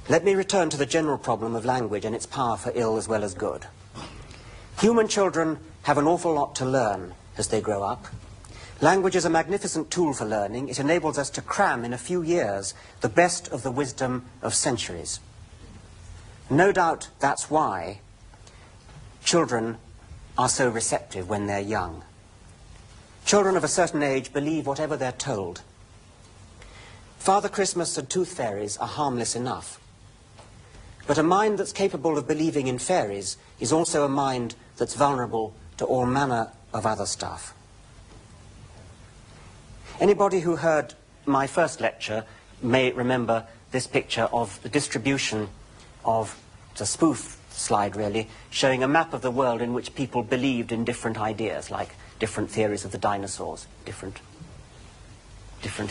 Let me return to the general problem of language and its power for ill as well as good. Human children have an awful lot to learn as they grow up. Language is a magnificent tool for learning. It enables us to cram in a few years the best of the wisdom of centuries. No doubt that's why children are so receptive when they're young. Children of a certain age believe whatever they're told. Father Christmas and tooth fairies are harmless enough. But a mind that's capable of believing in fairies is also a mind that's vulnerable to all manner of other stuff. Anybody who heard my first lecture may remember this picture of the distribution of, it's a spoof slide really, showing a map of the world in which people believed in different ideas, like different theories of the dinosaurs, different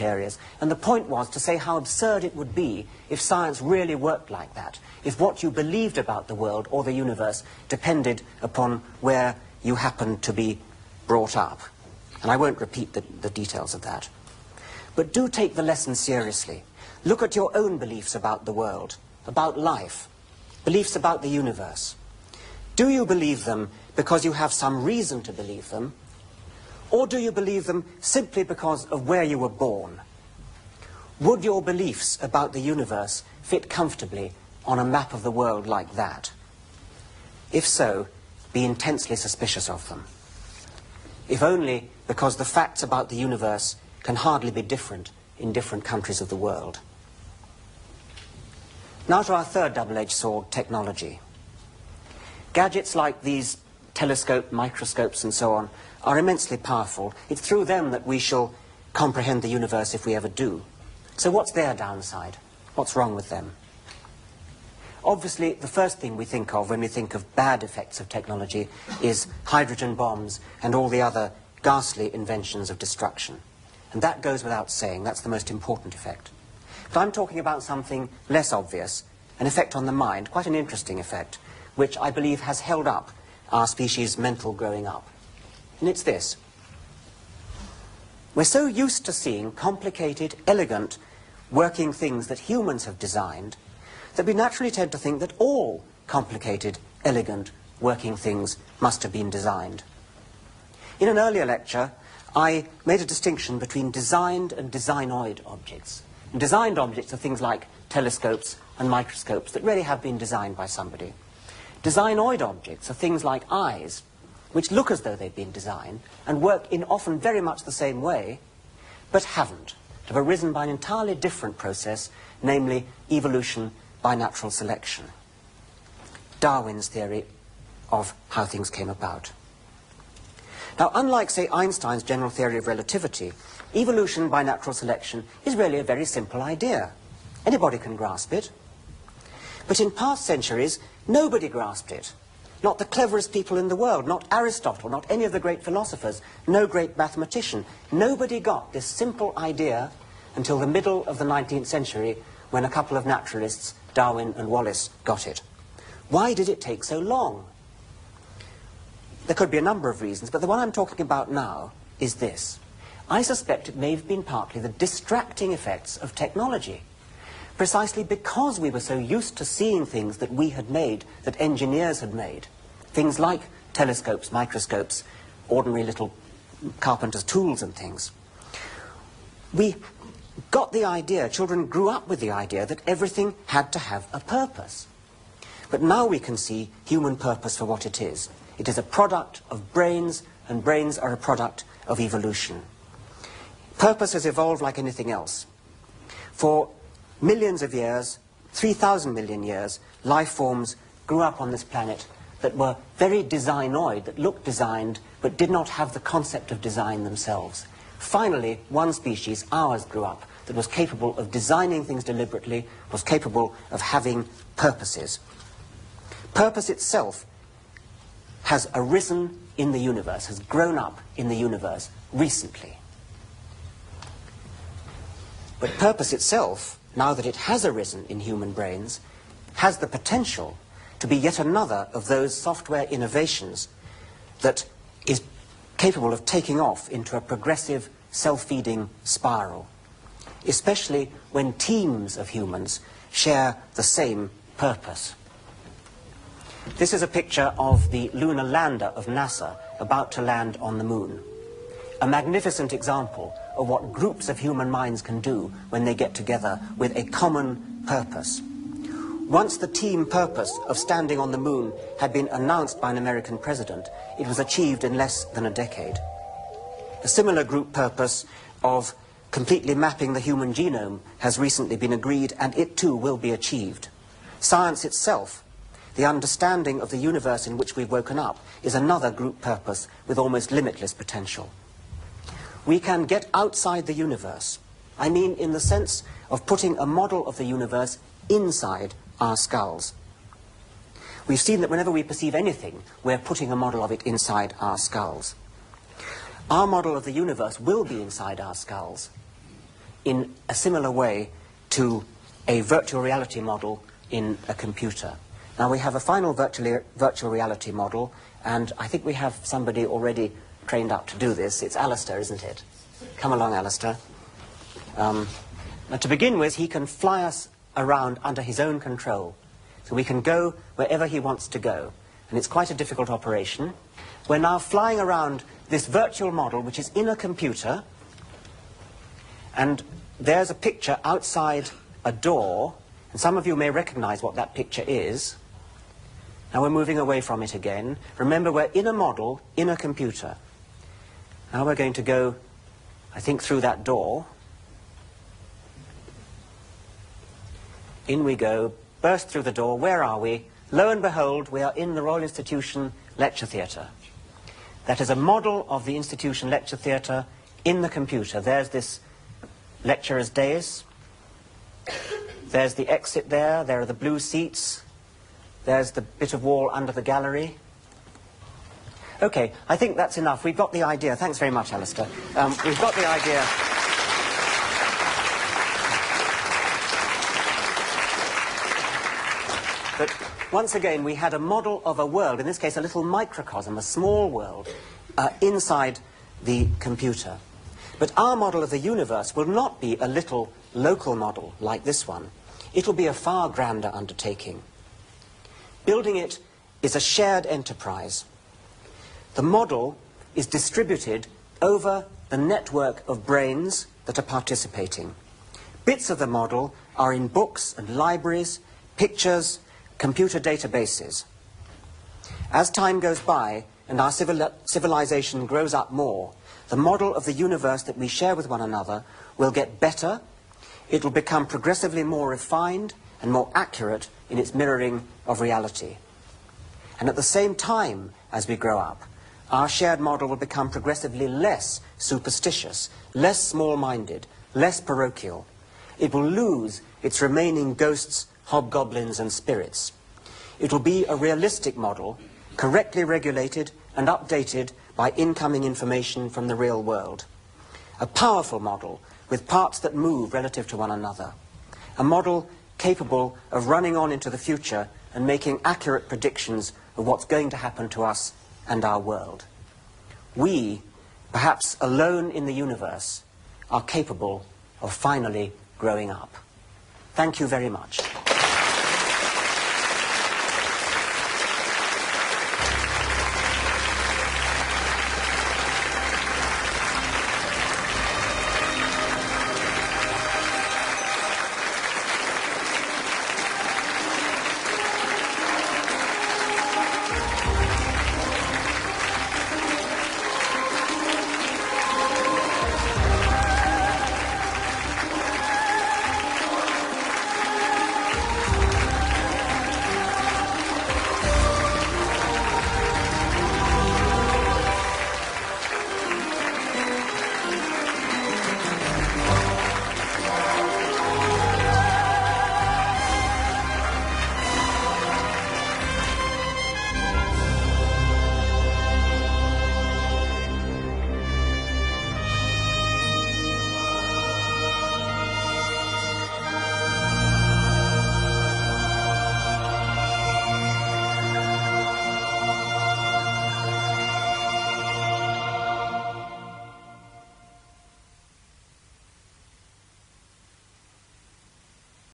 areas. And the point was to say how absurd it would be if science really worked like that, if what you believed about the world or the universe depended upon where you happened to be brought up. And I won't repeat the details of that. But do take the lesson seriously. Look at your own beliefs about the world, about life, beliefs about the universe. Do you believe them because you have some reason to believe them? Or do you believe them simply because of where you were born? Would your beliefs about the universe fit comfortably on a map of the world like that? If so, be intensely suspicious of them. If only because the facts about the universe can hardly be different in different countries of the world. Now to our third double-edged sword, technology. Gadgets like these telescopes, microscopes and so on are immensely powerful. It's through them that we shall comprehend the universe if we ever do. So what's their downside? What's wrong with them? Obviously, the first thing we think of when we think of bad effects of technology is hydrogen bombs and all the other ghastly inventions of destruction. And that goes without saying. That's the most important effect. But I'm talking about something less obvious, an effect on the mind, quite an interesting effect, which I believe has held up our species' mental growing up. And it's this. We're so used to seeing complicated, elegant, working things that humans have designed that we naturally tend to think that all complicated, elegant, working things must have been designed. In an earlier lecture, I made a distinction between designed and designoid objects. And designed objects are things like telescopes and microscopes that really have been designed by somebody. Designoid objects are things like eyes, which look as though they've been designed and work in often very much the same way, but haven't. Have arisen by an entirely different process, namely evolution by natural selection. Darwin's theory of how things came about. Now, unlike, say, Einstein's general theory of relativity, evolution by natural selection is really a very simple idea. Anybody can grasp it. But in past centuries, nobody grasped it. Not the cleverest people in the world, not Aristotle, not any of the great philosophers, no great mathematician. Nobody got this simple idea until the middle of the 19th century when a couple of naturalists, Darwin and Wallace, got it. Why did it take so long? There could be a number of reasons, but the one I'm talking about now is this. I suspect it may have been partly the distracting effects of technology. Precisely because we were so used to seeing things that we had made, that engineers had made, things like telescopes, microscopes, ordinary little carpenter's tools and things, we got the idea, children grew up with the idea that everything had to have a purpose. But now we can see human purpose for what it is. It is a product of brains, and brains are a product of evolution. Purpose has evolved like anything else. For millions of years, 3,000 million years, life forms grew up on this planet that were very designoid, that looked designed, but did not have the concept of design themselves. Finally, one species, ours, grew up that was capable of designing things deliberately, was capable of having purposes. Purpose itself has arisen in the universe, has grown up in the universe recently. But purpose itself, now that it has arisen in human brains, has the potential to be yet another of those software innovations that is capable of taking off into a progressive, self-feeding spiral. especially when teams of humans share the same purpose. This is a picture of the lunar lander of NASA about to land on the moon. A magnificent example of what groups of human minds can do when they get together with a common purpose. Once the team purpose of standing on the moon had been announced by an American president, it was achieved in less than a decade. A similar group purpose of completely mapping the human genome has recently been agreed, and it too will be achieved. Science itself, the understanding of the universe in which we've woken up, is another group purpose with almost limitless potential. We can get outside the universe. I mean in the sense of putting a model of the universe inside our skulls. We've seen that whenever we perceive anything, we're putting a model of it inside our skulls. Our model of the universe will be inside our skulls in a similar way to a virtual reality model in a computer. Now we have a final virtual reality model, and I think we have somebody already trained up to do this. It's Alistair, isn't it? Come along, Alistair. Now to begin with, he can fly us around under his own control. So we can go wherever he wants to go. And it's quite a difficult operation. We're now flying around this virtual model, which is in a computer. And there's a picture outside a door. And some of you may recognize what that picture is. Now we're moving away from it again. Remember, we're in a model, in a computer. Now we're going to go, I think, through that door. In we go, burst through the door. Where are we? Lo and behold, we are in the Royal Institution Lecture Theatre. That is a model of the Institution Lecture Theatre in the computer. There's this lecturer's dais. There's the exit there. There are the blue seats. There's the bit of wall under the gallery. Okay, I think that's enough. We've got the idea. Thanks very much, Alistair. We've got the idea. But once again, we had a model of a world, in this case a little microcosm, a small world, inside the computer. But our model of the universe will not be a little local model like this one. It will be a far grander undertaking. Building it is a shared enterprise. The model is distributed over the network of brains that are participating. Bits of the model are in books and libraries, pictures, computer databases. As time goes by and our civilization grows up more, the model of the universe that we share with one another will get better. It will become progressively more refined and more accurate in its mirroring of reality. And at the same time as we grow up, our shared model will become progressively less superstitious, less small-minded, less parochial. It will lose its remaining ghosts, hobgoblins and spirits. It will be a realistic model, correctly regulated and updated by incoming information from the real world. A powerful model with parts that move relative to one another. A model capable of running on into the future and making accurate predictions of what's going to happen to us and our world. We, perhaps alone in the universe, are capable of finally growing up. Thank you very much.